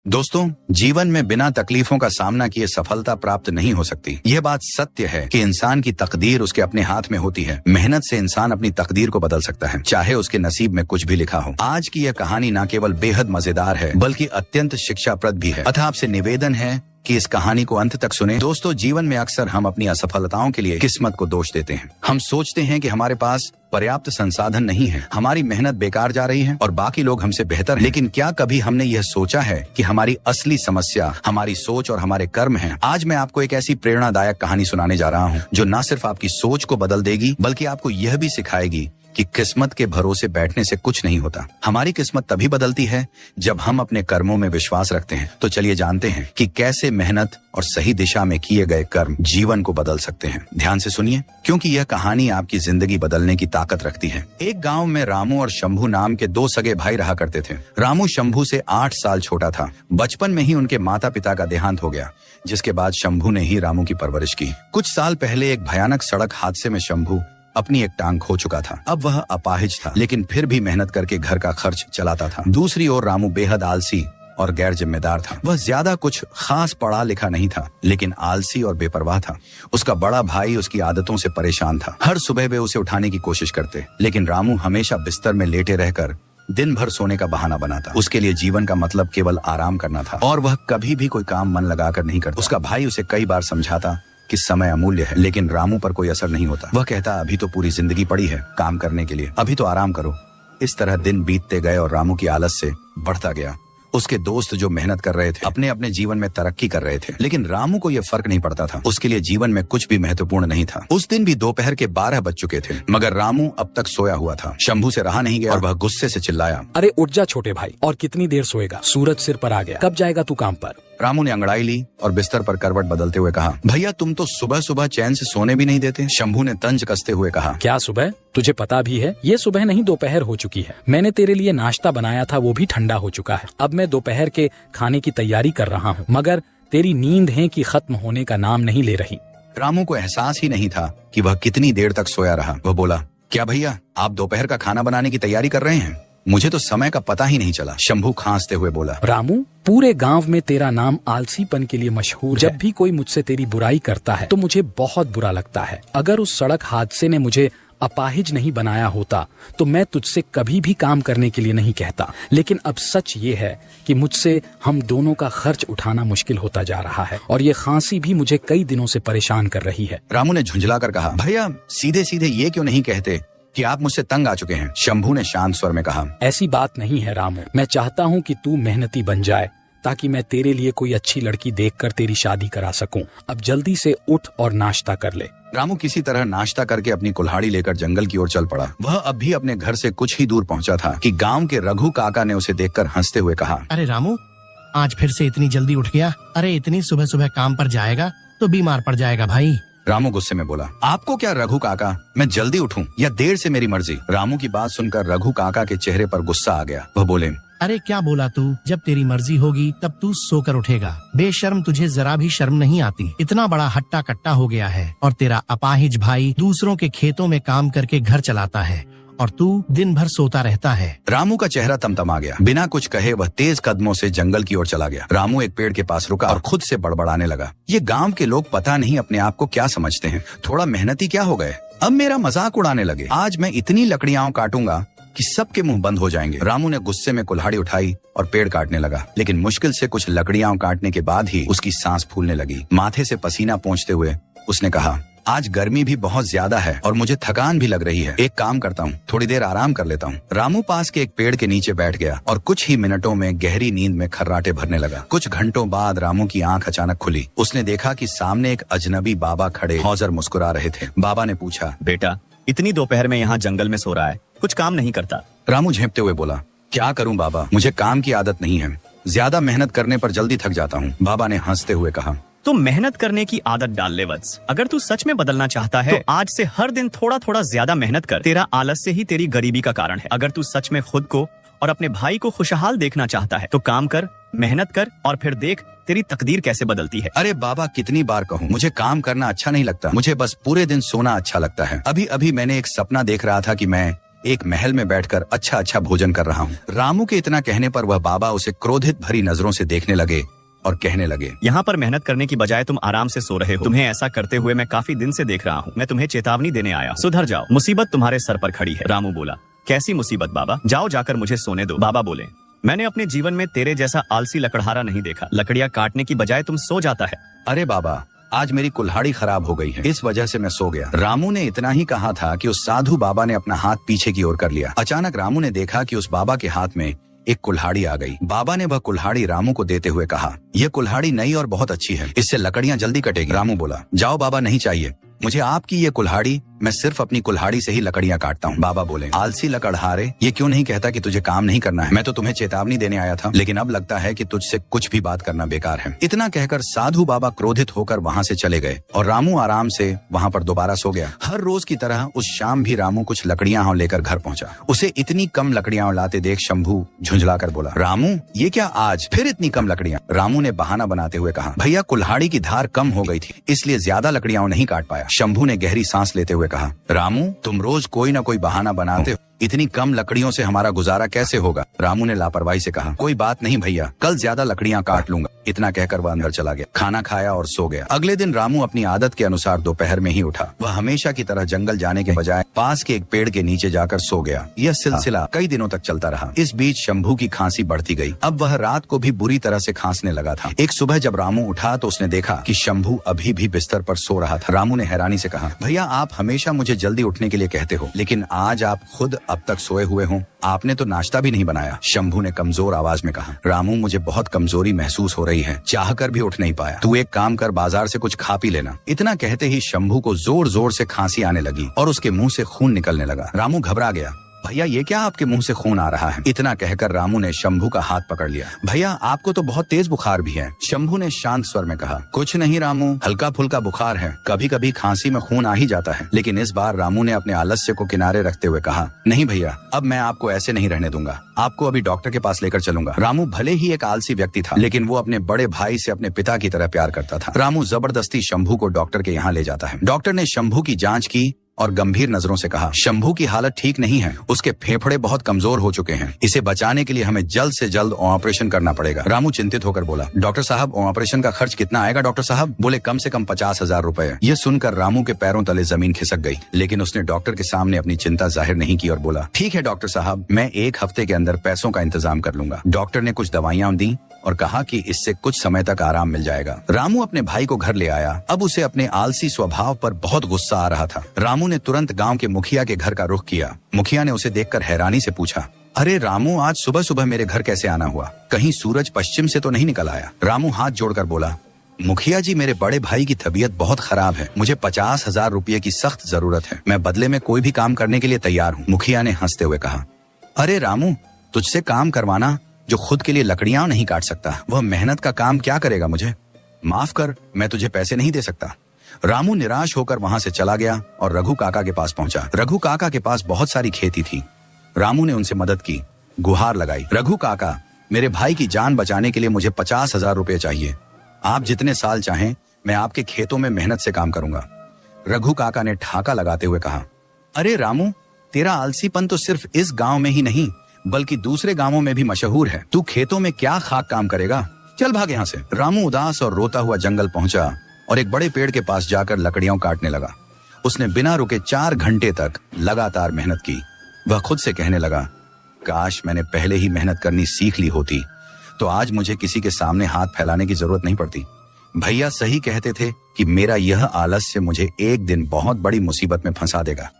दोस्तों, जीवन में बिना तकलीफों का सामना किए सफलता प्राप्त नहीं हो सकती। यह बात सत्य है कि इंसान की तकदीर उसके अपने हाथ में होती है। मेहनत से इंसान अपनी तकदीर को बदल सकता है, चाहे उसके नसीब में कुछ भी लिखा हो। आज की यह कहानी न केवल बेहद मजेदार है बल्कि अत्यंत शिक्षाप्रद भी है। अतः आपसे निवेदन है कि इस कहानी को अंत तक सुने। दोस्तों, जीवन में अक्सर हम अपनी असफलताओं के लिए किस्मत को दोष देते हैं। हम सोचते हैं कि हमारे पास पर्याप्त संसाधन नहीं है, हमारी मेहनत बेकार जा रही है और बाकी लोग हमसे बेहतर हैं। लेकिन क्या कभी हमने यह सोचा है कि हमारी असली समस्या हमारी सोच और हमारे कर्म हैं? आज मैं आपको एक ऐसी प्रेरणादायक कहानी सुनाने जा रहा हूँ जो न सिर्फ आपकी सोच को बदल देगी बल्कि आपको यह भी सिखाएगी कि किस्मत के भरोसे बैठने से कुछ नहीं होता। हमारी किस्मत तभी बदलती है जब हम अपने कर्मों में विश्वास रखते हैं। तो चलिए जानते हैं कि कैसे मेहनत और सही दिशा में किए गए कर्म जीवन को बदल सकते हैं। ध्यान से सुनिए, क्योंकि यह कहानी आपकी जिंदगी बदलने की ताकत रखती है। एक गांव में रामू और शंभू नाम के दो सगे भाई रहा करते थे। रामू शंभू से 8 साल छोटा था। बचपन में ही उनके माता पिता का देहांत हो गया, जिसके बाद शंभू ने ही रामू की परवरिश की। कुछ साल पहले एक भयानक सड़क हादसे में शंभू अपनी एक टांग खो चुका था। अब वह अपाहिज था, लेकिन फिर भी मेहनत करके घर का खर्च चलाता था। दूसरी ओर रामू बेहद आलसी और गैर जिम्मेदार था। वह ज्यादा कुछ खास पढ़ा लिखा नहीं था, लेकिन आलसी और बेपरवाह था। उसका बड़ा भाई उसकी आदतों से परेशान था। हर सुबह वे उसे उठाने की कोशिश करते, लेकिन रामू हमेशा बिस्तर में लेटे रहकर दिन भर सोने का बहाना बनाता। उसके लिए जीवन का मतलब केवल आराम करना था और वह कभी भी कोई काम मन लगाकर नहीं करता। उसका भाई उसे कई बार समझाता कि समय अमूल्य है, लेकिन रामू पर कोई असर नहीं होता। वह कहता, अभी तो पूरी जिंदगी पड़ी है काम करने के लिए, अभी तो आराम करो। इस तरह दिन बीतते गए और रामू की आलस से बढ़ता गया। उसके दोस्त जो मेहनत कर रहे थे, अपने अपने जीवन में तरक्की कर रहे थे, लेकिन रामू को यह फर्क नहीं पड़ता था। उसके लिए जीवन में कुछ भी महत्वपूर्ण नहीं था। उस दिन भी दोपहर के 12 बज चुके थे, मगर रामू अब तक सोया हुआ था। शंभू से रहा नहीं गया और वह गुस्से से चिल्लाया, अरे उठ जा छोटे भाई, और कितनी देर सोएगा? सूरज सिर पर आ गया, कब जाएगा तू काम पर? रामू ने अंगड़ाई ली और बिस्तर पर करवट बदलते हुए कहा, भैया तुम तो सुबह सुबह चैन से सोने भी नहीं देते। शंभू ने तंज कसते हुए कहा, क्या सुबह? तुझे पता भी है ये सुबह नहीं दोपहर हो चुकी है। मैंने तेरे लिए नाश्ता बनाया था, वो भी ठंडा हो चुका है। अब मैं दोपहर के खाने की तैयारी कर रहा हूँ, मगर तेरी नींद है कि खत्म होने का नाम नहीं ले रही। रामू को एहसास ही नहीं था कि वह कितनी देर तक सोया रहा। वह बोला, क्या भैया आप दोपहर का खाना बनाने की तैयारी कर रहे हैं? मुझे तो समय का पता ही नहीं चला। शंभू खांसते हुए बोला, रामू, पूरे गांव में तेरा नाम आलसीपन के लिए मशहूर है। जब भी कोई मुझसे तेरी बुराई करता है तो मुझे बहुत बुरा लगता है। अगर उस सड़क हादसे ने मुझे अपाहिज नहीं बनाया होता तो मैं तुझसे कभी भी काम करने के लिए नहीं कहता। लेकिन अब सच ये है कि मुझसे हम दोनों का खर्च उठाना मुश्किल होता जा रहा है और ये खांसी भी मुझे कई दिनों से परेशान कर रही है। रामू ने झुंझलाकर कहा, भैया सीधे सीधे ये क्यों नहीं कहते कि आप मुझसे तंग आ चुके हैं? शंभू ने शांत स्वर में कहा, ऐसी बात नहीं है रामू, मैं चाहता हूँ कि तू मेहनती बन जाए ताकि मैं तेरे लिए कोई अच्छी लड़की देखकर तेरी शादी करा सकूं। अब जल्दी से उठ और नाश्ता कर ले। रामू किसी तरह नाश्ता करके अपनी कुल्हाड़ी लेकर जंगल की ओर चल पड़ा। वह अब भी अपने घर से कुछ ही दूर पहुंचा था कि गांव के रघु काका ने उसे देखकर हंसते हुए कहा, अरे रामू, आज फिर से इतनी जल्दी उठ गया? अरे इतनी सुबह सुबह काम पर जाएगा तो बीमार पड़ जाएगा भाई। रामू गुस्से में बोला, आपको क्या रघु काका, मैं जल्दी उठूं या देर से मेरी मर्जी। रामू की बात सुनकर रघु काका के चेहरे पर गुस्सा आ गया। वह बोले, अरे क्या बोला तू? जब तेरी मर्जी होगी तब तू सोकर उठेगा। बेशर्म, तुझे जरा भी शर्म नहीं आती? इतना बड़ा हट्टा कट्टा हो गया है और तेरा अपाहिज भाई दूसरों के खेतों में काम करके घर चलाता है और तू दिन भर सोता रहता है। रामू का चेहरा तमतमा गया। बिना कुछ कहे वह तेज कदमों से जंगल की ओर चला गया। रामू एक पेड़ के पास रुका और खुद से बड़बड़ाने लगा, ये गांव के लोग पता नहीं अपने आप को क्या समझते हैं, थोड़ा मेहनती क्या हो गए, अब मेरा मजाक उड़ाने लगे। आज मैं इतनी लकड़ियां काटूंगा कि सबके मुंह बंद हो जाएंगे। रामू ने गुस्से में कुल्हाड़ी उठाई और पेड़ काटने लगा, लेकिन मुश्किल से कुछ लकड़ियां काटने के बाद ही उसकी सांस फूलने लगी। माथे से पसीना पोंछते हुए उसने कहा, आज गर्मी भी बहुत ज्यादा है और मुझे थकान भी लग रही है। एक काम करता हूँ, थोड़ी देर आराम कर लेता हूँ। रामू पास के एक पेड़ के नीचे बैठ गया और कुछ ही मिनटों में गहरी नींद में खर्राटे भरने लगा। कुछ घंटों बाद रामू की आंख अचानक खुली। उसने देखा कि सामने एक अजनबी बाबा खड़े हौजर मुस्कुरा रहे थे। बाबा ने पूछा, बेटा इतनी दोपहर में यहाँ जंगल में सो रहा है, कुछ काम नहीं करता? रामू झेंपते हुए बोला, क्या करूँ बाबा, मुझे काम की आदत नहीं है, ज्यादा मेहनत करने पर जल्दी थक जाता हूँ। बाबा ने हंसते हुए कहा, तो मेहनत करने की आदत डाल ले वत्स। अगर तू सच में बदलना चाहता है तो आज से हर दिन थोड़ा थोड़ा ज्यादा मेहनत कर। तेरा आलस्य ही तेरी गरीबी का कारण है। अगर तू सच में खुद को और अपने भाई को खुशहाल देखना चाहता है तो काम कर, मेहनत कर और फिर देख तेरी तकदीर कैसे बदलती है। अरे बाबा कितनी बार कहूँ, मुझे काम करना अच्छा नहीं लगता, मुझे बस पूरे दिन सोना अच्छा लगता है। अभी अभी मैंने एक सपना देख रहा था कि मैं एक महल में बैठकर अच्छा अच्छा भोजन कर रहा हूँ। रामू के इतना कहने पर वह बाबा उसे क्रोधित भरी नजरों से देखने लगे और कहने लगे, यहाँ पर मेहनत करने की बजाय तुम आराम से सो रहे हो। तुम्हें ऐसा करते हुए मैं काफी दिन से देख रहा हूँ। मैं तुम्हें चेतावनी देने आया हूँ, सुधर जाओ, मुसीबत तुम्हारे सर पर खड़ी है। रामू बोला, कैसी मुसीबत बाबा? जाओ जाकर मुझे सोने दो। बाबा बोले, मैंने अपने जीवन में तेरे जैसा आलसी लकड़हारा नहीं देखा। लकड़ियाँ काटने की बजाय तुम सो जाता है। अरे बाबा, आज मेरी कुल्हाड़ी खराब हो गई है, इस वजह से मैं सो गया। रामू ने इतना ही कहा था कि उस साधु बाबा ने अपना हाथ पीछे की ओर कर लिया। अचानक रामू ने देखा कि उस बाबा के हाथ में एक कुल्हाड़ी आ गई। बाबा ने वह कुल्हाड़ी रामू को देते हुए कहा, यह कुल्हाड़ी नई और बहुत अच्छी है, इससे लकड़ियां जल्दी कटेगी। रामू बोला, जाओ बाबा, नहीं चाहिए मुझे आपकी ये कुल्हाड़ी, मैं सिर्फ अपनी कुल्हाड़ी से ही लकड़ियां काटता हूँ। बाबा बोले, आलसी लकड़हारे, ये क्यों नहीं कहता कि तुझे काम नहीं करना है? मैं तो तुम्हें चेतावनी देने आया था, लेकिन अब लगता है कि तुझसे कुछ भी बात करना बेकार है। इतना कहकर साधु बाबा क्रोधित होकर वहाँ से चले गए और रामू आराम से वहाँ पर दोबारा सो गया। हर रोज की तरह उस शाम भी रामू कुछ लकड़ियां लेकर घर पहुंचा। उसे इतनी कम लकड़ियां लाते देख शंभू झुंझला कर बोला, रामू, ये क्या आज फिर इतनी कम लकड़ियां? रामू ने बहाना बनाते हुए कहा, भैया कुल्हाड़ी की धार कम हो गई थी, इसलिए ज्यादा लकड़ियां नहीं काट पाया। शंभू ने गहरी सांस लेते हुए कहा, रामू, तुम रोज कोई ना कोई बहाना बनाते हो, इतनी कम लकड़ियों से हमारा गुजारा कैसे होगा? रामू ने लापरवाही से कहा, कोई बात नहीं भैया, कल ज्यादा लकड़ियां काट लूंगा। इतना कहकर वह अंदर चला गया, खाना खाया और सो गया। अगले दिन रामू अपनी आदत के अनुसार दोपहर में ही उठा। वह हमेशा की तरह जंगल जाने के बजाय पास के एक पेड़ के नीचे जाकर सो गया। यह सिलसिला कई दिनों तक चलता रहा। इस बीच शंभू की खांसी बढ़ती गई। अब वह रात को भी बुरी तरह से खांसने लगा था। एक सुबह जब रामू उठा तो उसने देखा कि शंभू अभी भी बिस्तर पर सो रहा था। रामू ने हैरानी से कहा, भैया आप हमेशा मुझे जल्दी उठने के लिए कहते हो, लेकिन आज आप खुद अब तक सोए हुए हो, आपने तो नाश्ता भी नहीं बनाया। शंभू ने कमजोर आवाज में कहा, रामू, मुझे बहुत कमजोरी महसूस हो रही है, चाहकर भी उठ नहीं पाया। तू एक काम कर, बाजार से कुछ खा पी लेना। इतना कहते ही शंभू को जोर जोर से खांसी आने लगी और उसके मुंह से खून निकलने लगा। रामू घबरा गया, भैया ये क्या, आपके मुंह से खून आ रहा है? इतना कहकर रामू ने शंभू का हाथ पकड़ लिया। भैया आपको तो बहुत तेज बुखार भी है। शंभू ने शांत स्वर में कहा, कुछ नहीं रामू, हल्का फुल्का बुखार है, कभी कभी खांसी में खून आ ही जाता है। लेकिन इस बार रामू ने अपने आलस्य को किनारे रखते हुए कहा, नहीं भैया, अब मैं आपको ऐसे नहीं रहने दूंगा, आपको अभी डॉक्टर के पास लेकर चलूंगा। रामू भले ही एक आलसी व्यक्ति था, लेकिन वो अपने बड़े भाई से अपने पिता की तरह प्यार करता था। रामू जबरदस्ती शंभू को डॉक्टर के यहाँ ले जाता है। डॉक्टर ने शंभू की जाँच की और गंभीर नजरों से कहा, शंभू की हालत ठीक नहीं है, उसके फेफड़े बहुत कमजोर हो चुके हैं, इसे बचाने के लिए हमें जल्द से जल्द ऑपरेशन करना पड़ेगा। रामू चिंतित होकर बोला, डॉक्टर साहब, ऑपरेशन का खर्च कितना आएगा? डॉक्टर साहब बोले, कम से कम 50,000 रुपए। यह सुनकर रामू के पैरों तले जमीन खिसक गई, लेकिन उसने डॉक्टर के सामने अपनी चिंता जाहिर नहीं की और बोला, ठीक है डॉक्टर साहब, मैं 1 हफ्ते के अंदर पैसों का इंतजाम कर लूंगा। डॉक्टर ने कुछ दवाइयां दी और कहा कि इससे कुछ समय तक आराम मिल जाएगा। रामू अपने भाई को घर ले आया। अब उसे अपने आलसी स्वभाव पर बहुत गुस्सा आ रहा था। रामू ने तुरंत गांव के मुखिया के घर का रुख किया। मुखिया ने उसे देखकर हैरानी से पूछा, अरे रामू, आज सुबह सुबह मेरे घर कैसे आना हुआ? कहीं सूरज पश्चिम से तो नहीं निकल आया? रामू हाथ जोड़कर बोला, मुखिया जी, मेरे बड़े भाई की तबीयत बहुत खराब है, मुझे 50,000 रुपये की सख्त जरूरत है, मैं बदले में कोई भी काम करने के लिए तैयार हूँ। मुखिया ने हंसते हुए कहा, अरे रामू, तुझसे काम करवाना जो खुद के लिए लकड़ियां नहीं काट सकता, वह मेहनत का काम क्या करेगा? मुझे माफ कर, मैं तुझे पैसे नहीं दे सकता। रामू निराश होकर वहां से चला गया और रघु काका के पास पहुंचा। रघु काका के पास बहुत सारी खेती थी। रामू ने उनसे मदद की, गुहार लगाई, रघु काका, मेरे भाई की जान बचाने के लिए मुझे 50,000 रुपये चाहिए। आप जितने साल चाहें मैं आपके खेतों में मेहनत से काम करूंगा। रघु काका ने ठाका लगाते हुए कहा, अरे रामू, तेरा आलसीपन तो सिर्फ इस गांव में ही नहीं बल्कि दूसरे गांवों में भी मशहूर है। तू खेतों में क्या खाक काम करेगा? चल भाग यहाँ से। रामू उदास और रोता हुआ जंगल पहुंचा और एक बड़े पेड़ के पास जाकर लकड़ियां काटने लगा। उसने बिना रुके 4 घंटे तक लगातार मेहनत की। वह खुद से कहने लगा, काश मैंने पहले ही मेहनत करनी सीख ली होती तो आज मुझे किसी के सामने हाथ फैलाने की जरूरत नहीं पड़ती। भैया सही कहते थे कि मेरा यह आलस्य मुझे एक दिन बहुत बड़ी मुसीबत में फंसा देगा।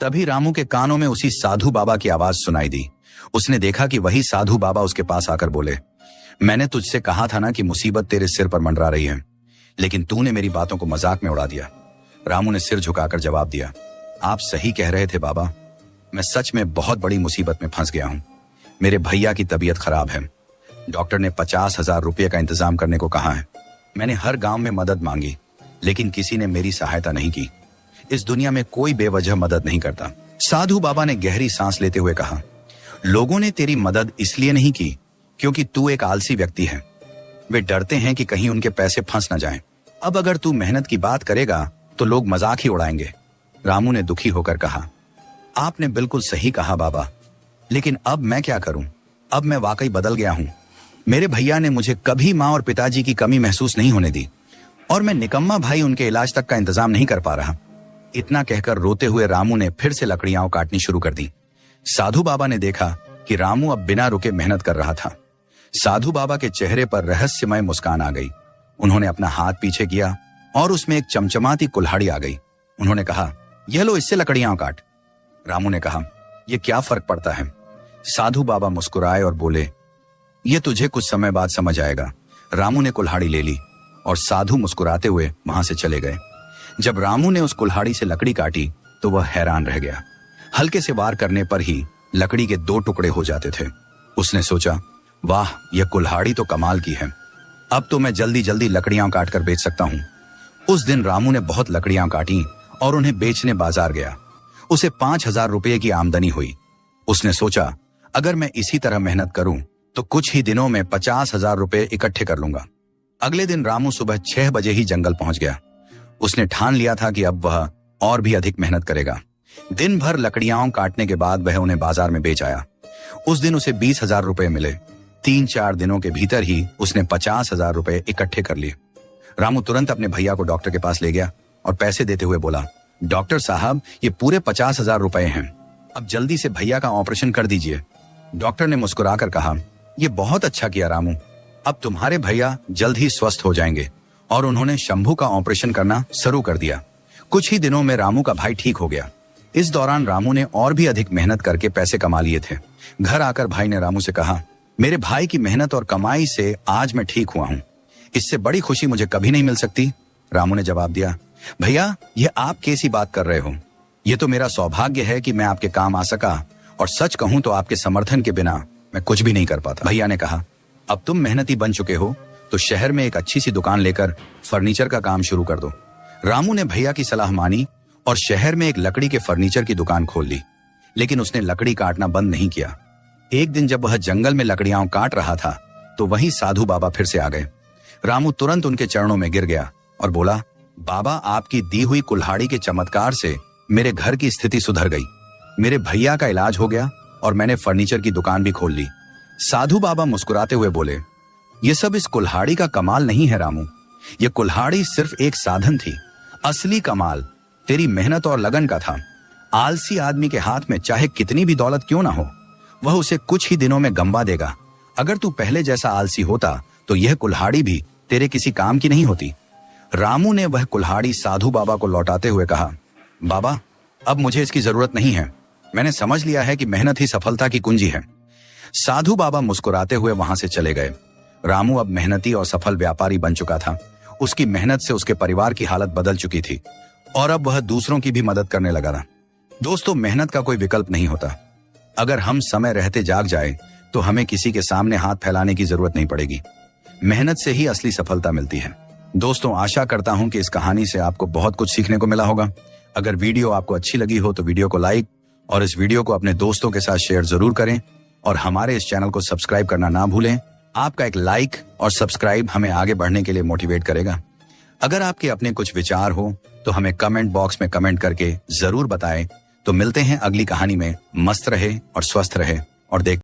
तभी रामू के कानों में उसी साधु बाबा की आवाज सुनाई दी। उसने देखा कि वही साधु बाबा उसके पास आकर बोले, मैंने तुझसे कहा था ना कि मुसीबत तेरे सिर पर मंडरा रही है, लेकिन तूने मेरी बातों को मजाक में उड़ा दिया। रामू ने सिर झुकाकर जवाब दिया, आप सही कह रहे थे बाबा, मैं सच में बहुत बड़ी मुसीबत में फंस गया हूँ। मेरे भैया की तबीयत खराब है। डॉक्टर ने 50,000 रुपये का इंतजाम करने को कहा है। मैंने हर गांव में मदद मांगी, लेकिन किसी ने मेरी सहायता नहीं की। इस दुनिया में कोई बेवजह मदद नहीं करता। साधु बाबा ने गहरी सांस लेते हुए कहा, लोगों ने तेरी मदद इसलिए नहीं की क्योंकि तू एक आलसी व्यक्ति है। वे डरते हैं कि कहीं उनके पैसे फंस न जाएं। अब अगर तू मेहनत की बात करेगा तो लोग मजाक ही उड़ाएंगे। रामू ने दुखी होकर कहा, आपने बिल्कुल सही कहा बाबा, लेकिन अब मैं क्या करूं? अब मैं वाकई बदल गया हूं। मेरे भैया ने मुझे कभी माँ और पिताजी की कमी महसूस नहीं होने दी और मैं निकम्मा भाई उनके इलाज तक का इंतजाम नहीं कर पा रहा। इतना कहकर रोते हुए रामू ने फिर से लकड़ियां काटनी शुरू कर दी। साधु बाबा ने देखा कि रामू अब बिना रुके मेहनत कर रहा था। साधु बाबा के चेहरे पर रहस्यमय मुस्कान आ गई। उन्होंने अपना हाथ पीछे किया और उसमें एक चमचमाती कुल्हाड़ी आ गई। उन्होंने कहा, यह लो, इससे लकड़ियां काट। रामू ने कहा, यह क्या फर्क पड़ता है? साधु बाबा मुस्कुराए और बोले, यह तुझे कुछ समय बाद समझ आएगा। रामू ने कुल्हाड़ी ले ली और साधु मुस्कुराते हुए वहां से चले गए। जब रामू ने उस कुल्हाड़ी से लकड़ी काटी तो वह हैरान रह गया। हल्के से वार करने पर ही लकड़ी के 2 टुकड़े हो जाते थे। उसने सोचा, वाह, यह कुल्हाड़ी तो कमाल की है। अब तो मैं जल्दी जल्दी लकड़ियां काटकर बेच सकता हूं। उस दिन रामू ने बहुत लकड़ियां काटी और उन्हें बेचने बाजार गया। उसे 5,000 रुपये की आमदनी हुई। उसने सोचा, अगर मैं इसी तरह मेहनत करूं तो कुछ ही दिनों में 50,000 रुपये इकट्ठे कर लूंगा। अगले दिन रामू सुबह 6 बजे ही जंगल पहुंच गया। उसने ठान लिया था कि अब वह और भी अधिक मेहनत करेगा। दिन भर लकड़ियां काटने के बाद वह उन्हें बाजार में बेच आया। उस दिन उसे 20,000 रुपये मिले। 3-4 दिनों के भीतर ही उसने 50,000 रुपये इकट्ठे कर लिए। रामू तुरंत अपने भैया को डॉक्टर के पास ले गया और पैसे देते हुए बोला, डॉक्टर साहब, ये पूरे 50,000 रुपए हैं। अब जल्दी से भैया का ऑपरेशन कर दीजिए। डॉक्टर ने मुस्कुराकर कहा, ये बहुत अच्छा किया रामू, अब तुम्हारे भैया जल्द ही स्वस्थ हो जाएंगे। और उन्होंने शंभू का ऑपरेशन करना शुरू कर दिया। कुछ ही दिनों में रामू का भाई ठीक हो गया। इस दौरान रामू ने और भी अधिक मेहनत करके पैसे कमा लिए थे। घर आकर भाई ने रामू से कहा, मेरे भाई की मेहनत और कमाई से आज मैं ठीक हुआ हूँ। इससे बड़ी खुशी मुझे कभी नहीं मिल सकती। रामू ने जवाब दिया, भैया, ये आप कैसी बात कर रहे हो? ये तो मेरा सौभाग्य है कि मैं आपके काम आ सका, और सच कहूं तो आपके समर्थन के बिना मैं कुछ भी नहीं कर पाता। भैया ने कहा, अब तुम मेहनती बन चुके हो तो शहर में एक अच्छी सी दुकान लेकर फर्नीचर का काम शुरू कर दो। रामू ने भैया की सलाह मानी और शहर में एक लकड़ी के फर्नीचर की दुकान खोल ली। लेकिन उसने लकड़ी काटना बंद नहीं किया। एक दिन जब वह जंगल में लकड़ियां काट रहा था तो वहीं साधु बाबा फिर से आ गए। रामू तुरंत उनके चरणों में गिर गया और बोला, बाबा, आपकी दी हुई कुल्हाड़ी के चमत्कार से मेरे घर की स्थिति सुधर गई। मेरे भैया का इलाज हो गया और मैंने फर्नीचर की दुकान भी खोल ली। साधु बाबा मुस्कुराते हुए बोले, ये सब इस कुल्हाड़ी का कमाल नहीं है रामू, ये कुल्हाड़ी सिर्फ एक साधन थी। असली कमाल तेरी मेहनत और लगन का था। आलसी आदमी के हाथ में चाहे कितनी भी दौलत क्यों ना हो, वह उसे कुछ ही दिनों में गंवा देगा। अगर तू पहले जैसा आलसी होता तो यह कुल्हाड़ी भी तेरे किसी काम की नहीं होती। रामू ने वह कुल्हाड़ी साधु बाबा को लौटाते हुए कहा, बाबा, अब मुझे इसकी जरूरत नहीं है। मैंने समझ लिया है कि मेहनत ही सफलता की कुंजी है। साधु बाबा मुस्कुराते हुए वहां से चले गए। रामू अब मेहनती और सफल व्यापारी बन चुका था। उसकी मेहनत से उसके परिवार की हालत बदल चुकी थी और अब वह दूसरों की भी मदद करने लगा था। दोस्तों, मेहनत का कोई विकल्प नहीं होता। अगर हम समय रहते जाग जाए तो हमें किसी के सामने हाथ फैलाने की जरूरत नहीं पड़ेगी। मेहनत से ही असली सफलता मिलती है। दोस्तों, आशा करता हूं कि इस कहानी से आपको बहुत कुछ सीखने को मिला होगा। अगर वीडियो आपको अच्छी लगी हो तो वीडियो को लाइक और इस वीडियो को अपने दोस्तों के साथ शेयर जरूर करें और हमारे इस चैनल को सब्सक्राइब करना ना भूलें। आपका एक लाइक और सब्सक्राइब हमें आगे बढ़ने के लिए मोटिवेट करेगा। अगर आपके अपने कुछ विचार हो तो हमें कमेंट बॉक्स में कमेंट करके जरूर बताएं। तो मिलते हैं अगली कहानी में। मस्त रहे और स्वस्थ रहे और देख